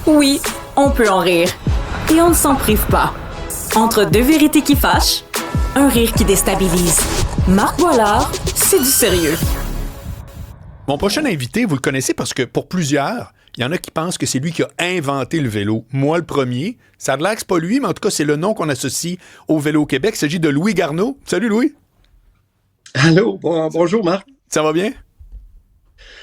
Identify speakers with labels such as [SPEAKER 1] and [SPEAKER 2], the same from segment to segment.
[SPEAKER 1] Oui, on peut en rire. Et on ne s'en prive pas. Entre deux vérités qui fâchent, un rire qui déstabilise. Marc Boilard, c'est du sérieux.
[SPEAKER 2] Mon prochain invité, vous le connaissez parce que pour plusieurs, il y en a qui pensent que c'est lui qui a inventé le vélo. Moi, le premier. Ça a l'air que c'est pas lui, mais en tout cas, c'est le nom qu'on associe au vélo au Québec. Il s'agit de Louis Garneau. Salut, Louis.
[SPEAKER 3] Allô, bonjour Marc.
[SPEAKER 2] Ça va bien?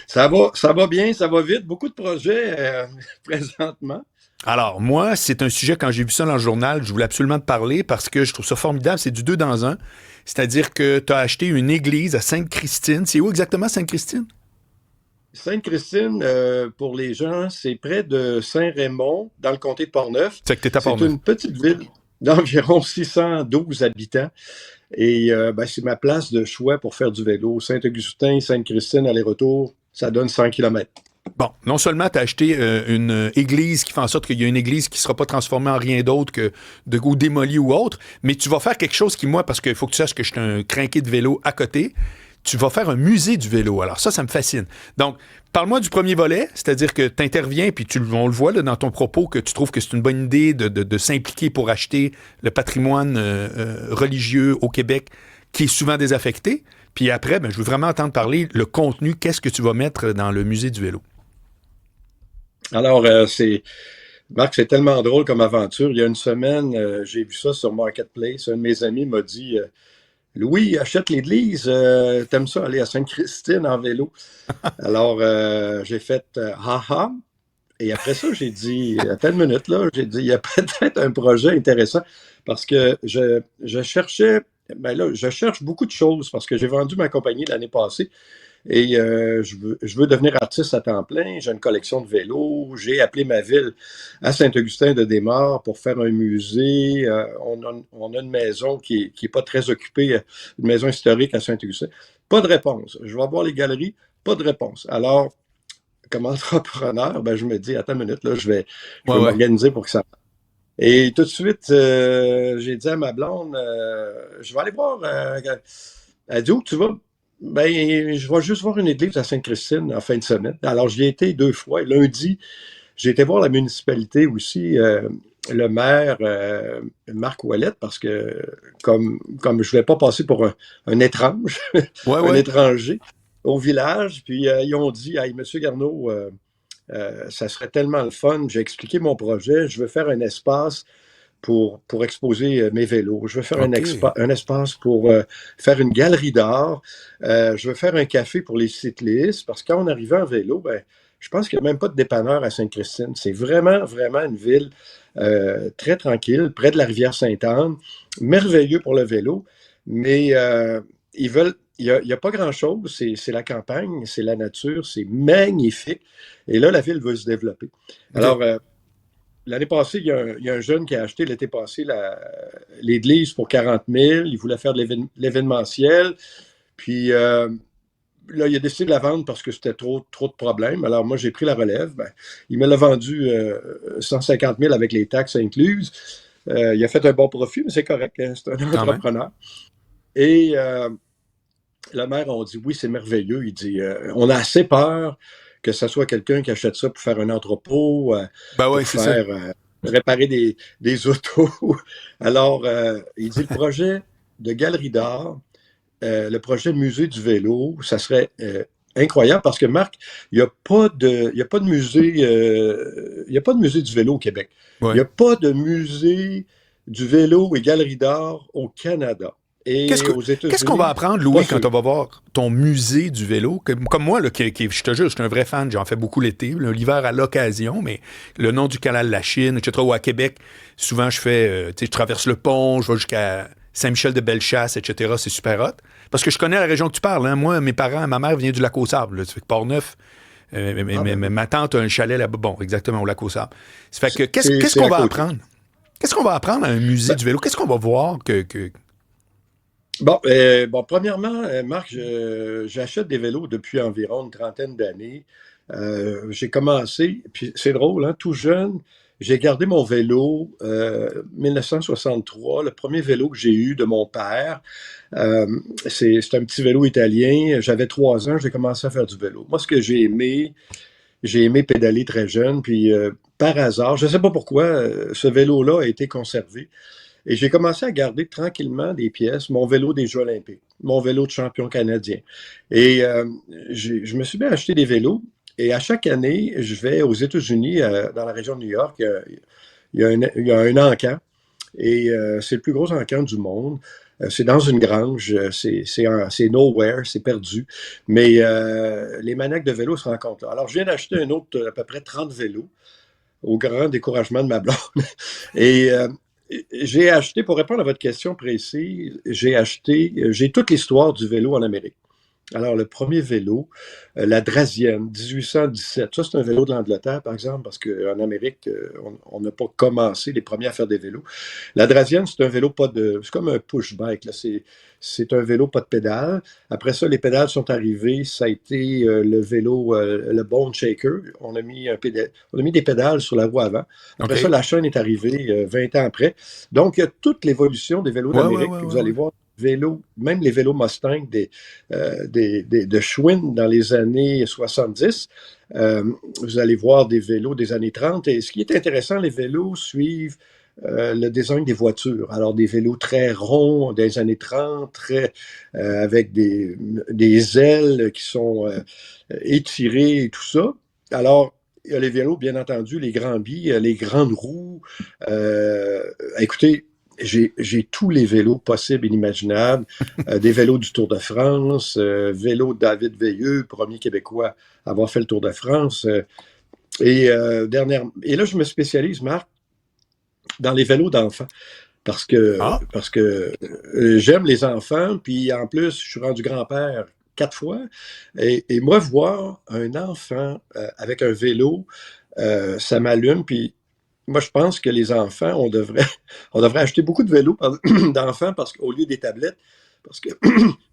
[SPEAKER 3] Ça va bien, ça va vite. Beaucoup de projets présentement.
[SPEAKER 2] Alors, moi, c'est un sujet, quand j'ai vu ça dans le journal, je voulais absolument te parler parce que je trouve ça formidable. C'est du 2 dans 1. C'est-à-dire que tu as acheté une église à Sainte-Christine. C'est où exactement, Sainte-Christine?
[SPEAKER 3] Sainte-Christine, pour les gens, c'est près de Saint-Raymond, dans le comté de Portneuf.
[SPEAKER 2] C'est que t'es à Portneuf.
[SPEAKER 3] C'est une petite ville d'environ 612 habitants. Et c'est ma place de choix pour faire du vélo. Saint-Augustin, Sainte-Christine, aller-retour, ça donne 100 km.
[SPEAKER 2] Bon, non seulement tu as acheté une église qui fait en sorte qu'il y a une église qui ne sera pas transformée en rien d'autre que ou démolie ou autre, mais tu vas faire quelque chose qui, moi, parce qu'il faut que tu saches que je suis un crinqué de vélo à côté, tu vas faire un musée du vélo. Alors ça me fascine. Donc, parle-moi du premier volet, c'est-à-dire que tu interviens, puis on le voit là, dans ton propos, que tu trouves que c'est une bonne idée de s'impliquer pour acheter le patrimoine religieux au Québec qui est souvent désaffecté. Puis après, je veux vraiment entendre parler le contenu, qu'est-ce que tu vas mettre dans le musée du vélo?
[SPEAKER 3] Alors, Marc, c'est tellement drôle comme aventure. Il y a une semaine, j'ai vu ça sur Marketplace. Un de mes amis m'a dit Louis, achète l'église, t'aimes ça aller à Sainte-Christine en vélo? Alors, j'ai fait haha. Et après ça, j'ai dit, attends une minute, là, j'ai dit, il y a peut-être un projet intéressant parce que je cherchais, je cherche beaucoup de choses parce que j'ai vendu ma compagnie l'année passée. Et je veux devenir artiste à temps plein. J'ai une collection de vélos. J'ai appelé ma ville à Saint-Augustin-de-Desmaures pour faire un musée. On a une maison qui est pas très occupée, une maison historique à Saint-Augustin. Pas de réponse. Je vais voir les galeries, pas de réponse. Alors, comme entrepreneur, je me dis, attends une minute, là, je vais m'organiser pour que ça... Et tout de suite, j'ai dit à ma blonde, je vais aller voir... elle dit, où tu vas? Je vais juste voir une église à Sainte-Christine en fin de semaine. Alors, j'y ai été 2 fois. Et lundi, j'ai été voir la municipalité aussi, le maire, Marc Ouellette, parce que comme je ne vais pas passer pour un étrange, un étranger au village, puis ils ont dit, hey, Monsieur Garneau, ça serait tellement le fun. J'ai expliqué mon projet. Je veux faire un espace pour exposer mes vélos. Je veux faire un espace pour faire une galerie d'art. Je veux faire un café pour les cyclistes, parce que quand on arrivait en vélo, je pense qu'il n'y a même pas de dépanneur à Sainte-Christine. C'est vraiment, vraiment une ville très tranquille, près de la rivière Sainte-Anne, merveilleux pour le vélo, mais il n'y a pas grand-chose. C'est la campagne, c'est la nature, c'est magnifique. Et là, la ville veut se développer. Alors, l'année passée, il y a un jeune qui a acheté l'été passé l'église pour 40 000. Il voulait faire de l'événementiel. Puis là, il a décidé de la vendre parce que c'était trop de problèmes. Alors moi, j'ai pris la relève. Il me l'a vendu 150 000 avec les taxes incluses. Il a fait un bon profit, mais c'est correct. Hein, c'est un entrepreneur. Et le maire a dit, oui, c'est merveilleux. Il dit, on a assez peur que ce soit quelqu'un qui achète ça pour faire un entrepôt, réparer des autos. Alors, il dit, le projet de galerie d'art, le projet musée du vélo, ça serait incroyable parce que, Marc, il n'y a pas de musée, il n'y a pas de musée du vélo au Québec. Il n'y a pas de musée du vélo et galerie d'art au Canada.
[SPEAKER 2] Qu'est-ce qu'on va apprendre, Louis, quand on va voir ton musée du vélo? Comme moi, là, je te jure, je suis un vrai fan, j'en fais beaucoup l'été, l'hiver à l'occasion, mais le nom du canal de la Chine, etc., ou à Québec, souvent je fais, je traverse le pont, je vais jusqu'à Saint-Michel-de-Bellechasse, etc., c'est super hot. Parce que je connais la région que tu parles, hein. Moi, ma mère vient du Lac-aux-Sables, ça fait que Port-Neuf, ma tante a un chalet là-bas, bon, exactement, au Lac-aux-Sables. Ça fait que, qu'est-ce qu'on va apprendre? Qu'est-ce qu'on va apprendre à un musée du vélo? Qu'est-ce qu'on va voir que...
[SPEAKER 3] Bon, premièrement, Marc, j'achète des vélos depuis environ une trentaine d'années. J'ai commencé, puis c'est drôle, hein, tout jeune, j'ai gardé mon vélo 1963, le premier vélo que j'ai eu de mon père. C'est un petit vélo italien. J'avais 3 ans, j'ai commencé à faire du vélo. Moi, ce que j'ai aimé pédaler très jeune, puis par hasard, je ne sais pas pourquoi, ce vélo-là a été conservé. Et j'ai commencé à garder tranquillement des pièces, mon vélo des Jeux olympiques, mon vélo de champion canadien. Et je me suis mis à acheter des vélos. Et à chaque année, je vais aux États-Unis, dans la région de New York. Il y a un encan. Et c'est le plus gros encan du monde. C'est dans une grange. C'est nowhere, c'est perdu. Mais les maniaques de vélo se rencontrent là. Alors, je viens d'acheter un autre, à peu près 30 vélos, au grand découragement de ma blonde. Et j'ai acheté, pour répondre à votre question précise, j'ai toute l'histoire du vélo en Amérique. Alors, le premier vélo, la Drazienne, 1817. Ça, c'est un vélo de l'Angleterre, par exemple, parce qu'en Amérique, on n'a pas commencé les premiers à faire des vélos. La Drazienne, c'est un vélo pas de... C'est comme un push-bike, là. C'est un vélo pas de pédales. Après ça, les pédales sont arrivées. Ça a été le vélo, le Bone Shaker. On a mis des pédales sur la roue avant. Après ça, la chaîne est arrivée 20 ans après. Donc, il y a toute l'évolution des vélos d'Amérique. Vous allez voir, même les vélos Mustang de Schwinn dans les années 70. Vous allez voir des vélos des années 30. Et ce qui est intéressant, les vélos suivent le design des voitures. Alors, des vélos très ronds des années 30, avec des ailes qui sont étirées et tout ça. Alors, il y a les vélos, bien entendu, les grands billes, les grandes roues. Écoutez, j'ai tous les vélos possibles et inimaginables. Des vélos du Tour de France, vélo de David Veilleux, premier Québécois à avoir fait le Tour de France. Et là, je me spécialise, Marc, dans les vélos d'enfants. Parce que j'aime les enfants, puis en plus, je suis rendu grand-père 4 fois. Et moi, voir un enfant avec un vélo, ça m'allume, puis moi, je pense que les enfants, on devrait acheter beaucoup de vélos d'enfants au lieu des tablettes.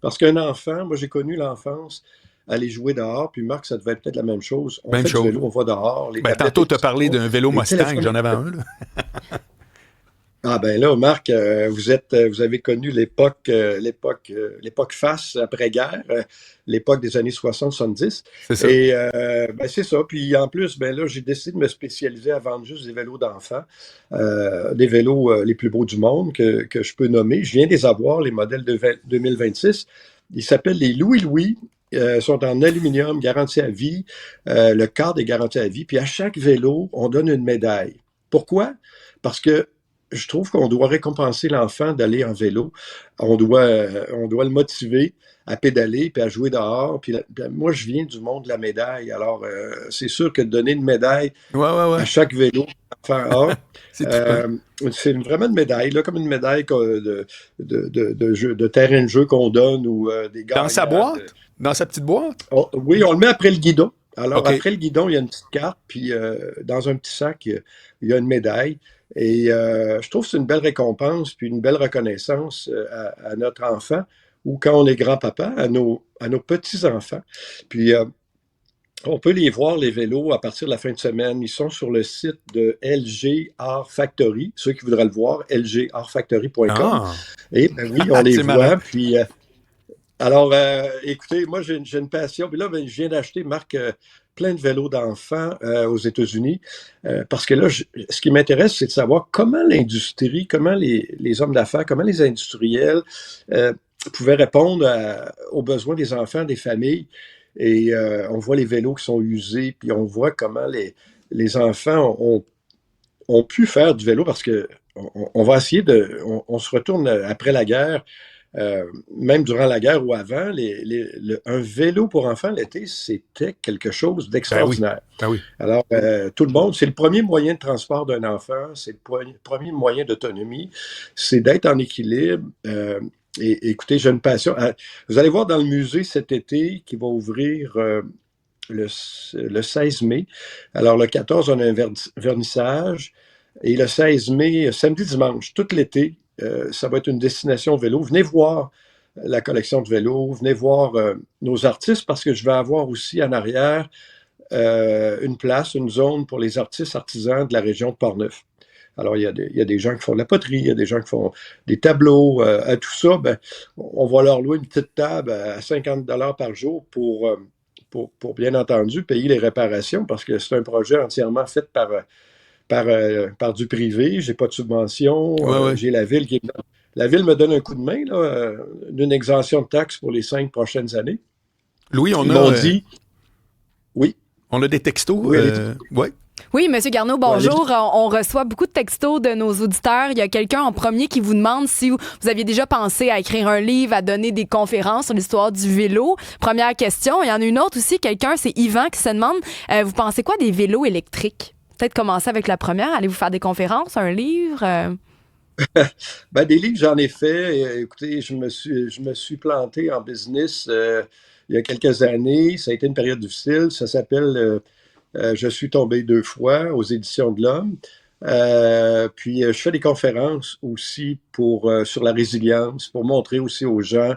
[SPEAKER 3] Parce qu'un enfant, moi, j'ai connu l'enfance, aller jouer dehors, puis Marc, ça devait être peut-être la même chose. On fait du vélo, on va dehors.
[SPEAKER 2] Tantôt, tu as parlé d'un vélo Mustang, j'en avais un, là.
[SPEAKER 3] Ah ben là, Marc, vous avez connu l'époque face après-guerre, l'époque des années 60-70.
[SPEAKER 2] C'est ça.
[SPEAKER 3] Et c'est ça. Puis en plus, ben là, j'ai décidé de me spécialiser à vendre juste des vélos d'enfants, des vélos les plus beaux du monde que je peux nommer. Je viens de les avoir, les modèles de 2026. Ils s'appellent les Louis-Louis. Sont en aluminium, garantie à vie. Le cadre est garanti à vie. Puis à chaque vélo, on donne une médaille. Pourquoi? Parce que je trouve qu'on doit récompenser l'enfant d'aller en vélo. On doit le motiver à pédaler puis à jouer dehors. Puis moi, je viens du monde de la médaille. Alors, c'est sûr que de donner une médaille à chaque vélo l'enfant a, c'est vraiment une médaille, là, comme une médaille de terrain de jeu qu'on donne ou des gars.
[SPEAKER 2] Dans sa boîte? Dans sa petite boîte?
[SPEAKER 3] Oui, on le met après le guidon. Alors, après le guidon, il y a une petite carte, puis dans un petit sac, il y a une médaille. Et je trouve que c'est une belle récompense, puis une belle reconnaissance à notre enfant, ou quand on est grand-papa, à nos petits-enfants. Puis, on peut les voir, les vélos, à partir de la fin de semaine. Ils sont sur le site de LG Art Factory. Ceux qui voudraient le voir, lgartfactory.com. Et oui, on les voit. Puis, alors, écoutez, moi, j'ai une passion. Puis là, je viens d'acheter, Marc, plein de vélos d'enfants aux États-Unis. Parce que là, ce qui m'intéresse, c'est de savoir comment l'industrie, comment les hommes d'affaires, comment les industriels pouvaient répondre aux besoins des enfants, des familles. Et on voit les vélos qui sont usés, puis on voit comment les enfants ont pu faire du vélo parce que on va essayer on se retourne après la guerre. Même durant la guerre ou avant, un vélo pour enfants l'été, c'était quelque chose d'extraordinaire.
[SPEAKER 2] Ben oui.
[SPEAKER 3] Alors, tout le monde, c'est le premier moyen de transport d'un enfant, c'est le premier moyen d'autonomie, c'est d'être en équilibre. Et écoutez, j'ai une passion. Vous allez voir dans le musée cet été qui va ouvrir le 16 mai. Alors, le 14, on a un vernissage. Et le 16 mai, samedi, dimanche, tout l'été, ça va être une destination vélo. Venez voir la collection de vélos, venez voir nos artistes parce que je vais avoir aussi en arrière une zone pour les artistes artisans de la région de Portneuf. Alors, il y a des gens qui font de la poterie, il y a des gens qui font des tableaux. À tout ça, on va leur louer une petite table à 50 $ par jour pour bien entendu payer les réparations parce que c'est un projet entièrement fait par du privé, j'ai pas de subvention,
[SPEAKER 2] Ouais.
[SPEAKER 3] j'ai la ville qui... La ville me donne un coup de main, là, d'une exemption de taxes pour les 5 prochaines années.
[SPEAKER 2] Louis,
[SPEAKER 3] Ils m'ont dit, oui,
[SPEAKER 2] on a des textos.
[SPEAKER 3] oui,
[SPEAKER 2] Ouais.
[SPEAKER 4] Oui, Monsieur Garneau,
[SPEAKER 3] ouais,
[SPEAKER 4] bonjour. On reçoit beaucoup de textos de nos auditeurs. Il y a quelqu'un en premier qui vous demande si vous aviez déjà pensé à écrire un livre, à donner des conférences sur l'histoire du vélo. Première question. Il y en a une autre aussi. Quelqu'un, c'est Yvan, qui se demande, vous pensez quoi des vélos électriques? Peut-être commencer avec la première. Allez-vous faire des conférences, un livre?
[SPEAKER 3] Ben, des livres, j'en ai fait. Écoutez, je me suis planté en business il y a quelques années. Ça a été une période difficile. Ça s'appelle Je suis tombé 2 fois aux Éditions de l'Homme. Puis je fais des conférences aussi sur la résilience, pour montrer aussi aux gens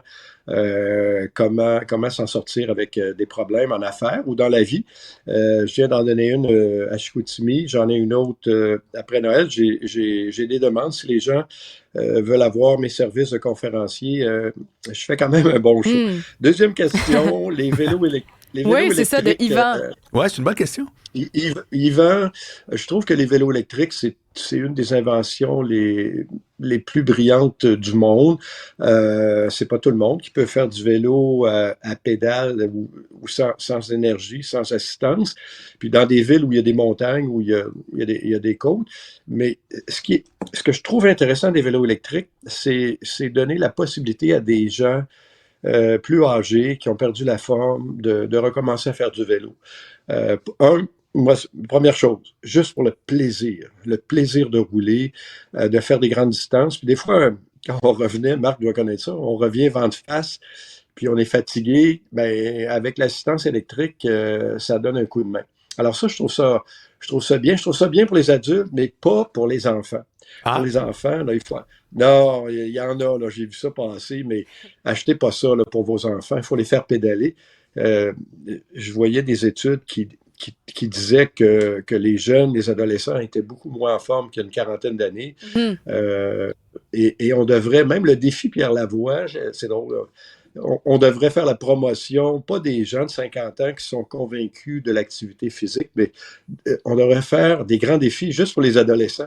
[SPEAKER 3] comment s'en sortir avec des problèmes en affaires ou dans la vie. Je viens d'en donner une à Chicoutimi, j'en ai une autre après Noël. J'ai des demandes si les gens veulent avoir mes services de conférencier. Je fais quand même un bon show. Deuxième question, les vélos électriques.
[SPEAKER 4] Oui, c'est ça, de Yvan.
[SPEAKER 2] Ouais, c'est une bonne question.
[SPEAKER 3] Yvan, je trouve que les vélos électriques, c'est une des inventions les plus brillantes du monde. C'est pas tout le monde qui peut faire du vélo à pédale ou sans énergie, sans assistance. Puis dans des villes où il y a des montagnes, où il y a des côtes. Mais ce que je trouve intéressant des vélos électriques, c'est donner la possibilité à des gens plus âgés, qui ont perdu la forme, de recommencer à faire du vélo. Moi, première chose, juste pour le plaisir de rouler, de faire des grandes distances. Puis des fois, quand on revenait, Marc doit connaître ça, on revient vent de face, puis on est fatigué. Ben, avec l'assistance électrique, ça donne un coup de main. Alors ça, je trouve ça bien. Je trouve ça bien pour les adultes, mais pas pour les enfants.
[SPEAKER 2] Ah.
[SPEAKER 3] Pour les enfants, là, il faut... Non, il y en a, là, j'ai vu ça passer, mais achetez pas ça là, pour vos enfants. Il faut les faire pédaler. Je voyais des études qui disaient que les jeunes, les adolescents étaient beaucoup moins en forme qu'il y a une quarantaine d'années. Et on devrait, même le défi Pierre Lavoie, c'est drôle, là, on devrait faire la promotion, pas des gens de 50 ans qui sont convaincus de l'activité physique, mais on devrait faire des grands défis juste pour les adolescents,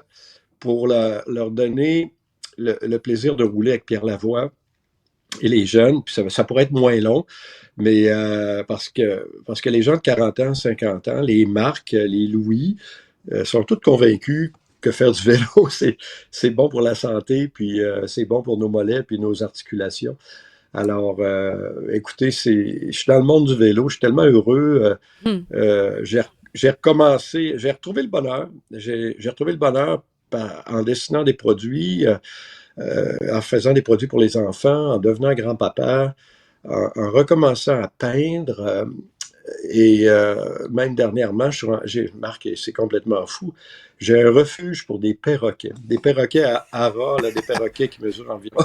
[SPEAKER 3] pour leur donner le plaisir de rouler avec Pierre Lavoie et les jeunes. Puis ça pourrait être moins long, mais parce que les gens de 40 ans, 50 ans, les Marc, les Louis, sont tous convaincus que faire du vélo, c'est bon pour la santé, puis c'est bon pour nos mollets, puis nos articulations. Alors, écoutez, je suis dans le monde du vélo, je suis tellement heureux. J'ai recommencé, j'ai retrouvé le bonheur. J'ai retrouvé le bonheur en dessinant des produits, en faisant des produits pour les enfants, en devenant grand-papa, en recommençant à peindre. Et même dernièrement, j'ai remarqué, c'est complètement fou, j'ai un refuge pour des perroquets. Des perroquets à Ara, là, des perroquets qui mesurent environ...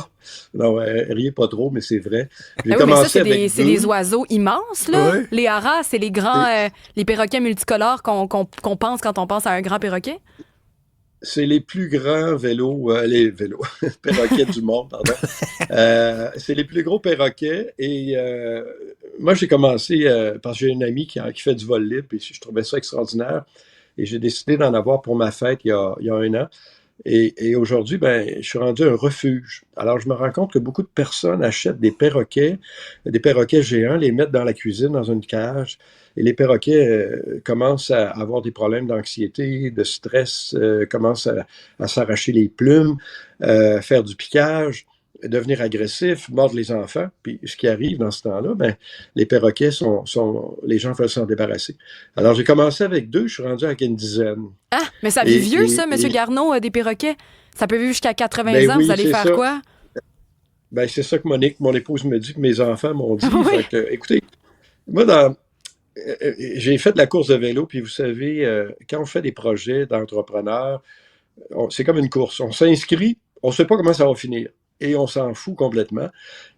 [SPEAKER 3] Non, riez pas trop, mais c'est vrai. J'ai commencé
[SPEAKER 4] mais ça, c'est des oiseaux immenses, là.
[SPEAKER 3] Ouais.
[SPEAKER 4] Les haras, c'est les grands, les perroquets multicolores qu'on pense quand on pense à un grand perroquet.
[SPEAKER 3] C'est les plus grands perroquets du monde, pardon. C'est les plus gros perroquets. Et moi, j'ai commencé parce que j'ai une amie qui fait du vol libre et je trouvais ça extraordinaire. Et j'ai décidé d'en avoir pour ma fête il y a 1 an. Et aujourd'hui, ben, je suis rendu un refuge. Alors, je me rends compte que beaucoup de personnes achètent des perroquets géants, les mettent dans la cuisine, dans une cage. Et les perroquets commencent à avoir des problèmes d'anxiété, de stress, commencent à s'arracher les plumes, faire du piquage, devenir agressifs, mordre les enfants. Puis ce qui arrive dans ce temps-là, ben, les perroquets les gens veulent s'en débarrasser. Alors j'ai commencé avec 2, je suis rendu avec une dizaine.
[SPEAKER 4] Ah, mais ça vit vieux, ça, M. Garneau, des perroquets? Ça peut vivre jusqu'à 80 ans,
[SPEAKER 3] oui,
[SPEAKER 4] vous allez faire
[SPEAKER 3] ça.
[SPEAKER 4] quoi?
[SPEAKER 3] Ben, c'est ça que Monique, mon épouse, me dit, que mes enfants m'ont dit. Oui. Fait que, écoutez, moi, j'ai fait de la course de vélo, puis vous savez, quand on fait des projets d'entrepreneurs, c'est comme une course. On s'inscrit, on ne sait pas comment ça va finir. Et on s'en fout complètement.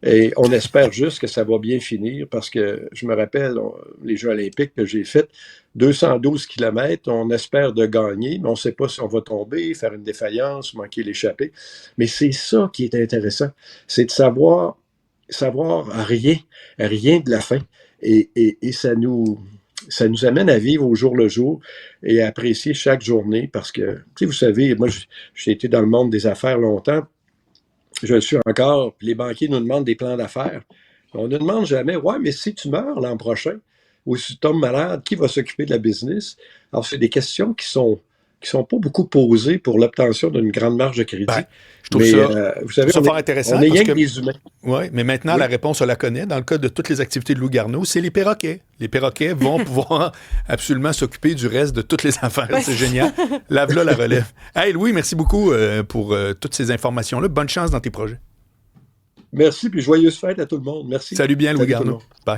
[SPEAKER 3] Et on espère juste que ça va bien finir parce que je me rappelle les Jeux olympiques que j'ai faits, 212 km, on espère de gagner, mais on ne sait pas si on va tomber, faire une défaillance, manquer l'échappée. Mais c'est ça qui est intéressant, c'est de savoir rien de la fin. Et ça nous ça nous amène à vivre au jour le jour et à apprécier chaque journée parce que, vous savez, moi, j'ai été dans le monde des affaires longtemps. Je le suis encore. Puis les banquiers nous demandent des plans d'affaires. On ne demande jamais, ouais, mais si tu meurs l'an prochain ou si tu tombes malade, qui va s'occuper de la business? Alors, c'est des questions qui sont pas beaucoup posées pour l'obtention d'une grande marge de crédit.
[SPEAKER 2] Ben, je trouve ça,
[SPEAKER 3] vous savez,
[SPEAKER 2] fort intéressant.
[SPEAKER 3] On est rien que des humains.
[SPEAKER 2] Oui, mais maintenant, la réponse, on la connaît. Dans le cas de toutes les activités de Louis Garneau, c'est les perroquets. Les perroquets vont pouvoir absolument s'occuper du reste de toutes les affaires. C'est génial. Lave-là la relève. Hey, Louis, merci beaucoup pour toutes ces informations-là. Bonne chance dans tes projets.
[SPEAKER 3] Merci, puis joyeuse fête à tout le monde. Merci.
[SPEAKER 2] Salut bien, Louis Garneau. Bye.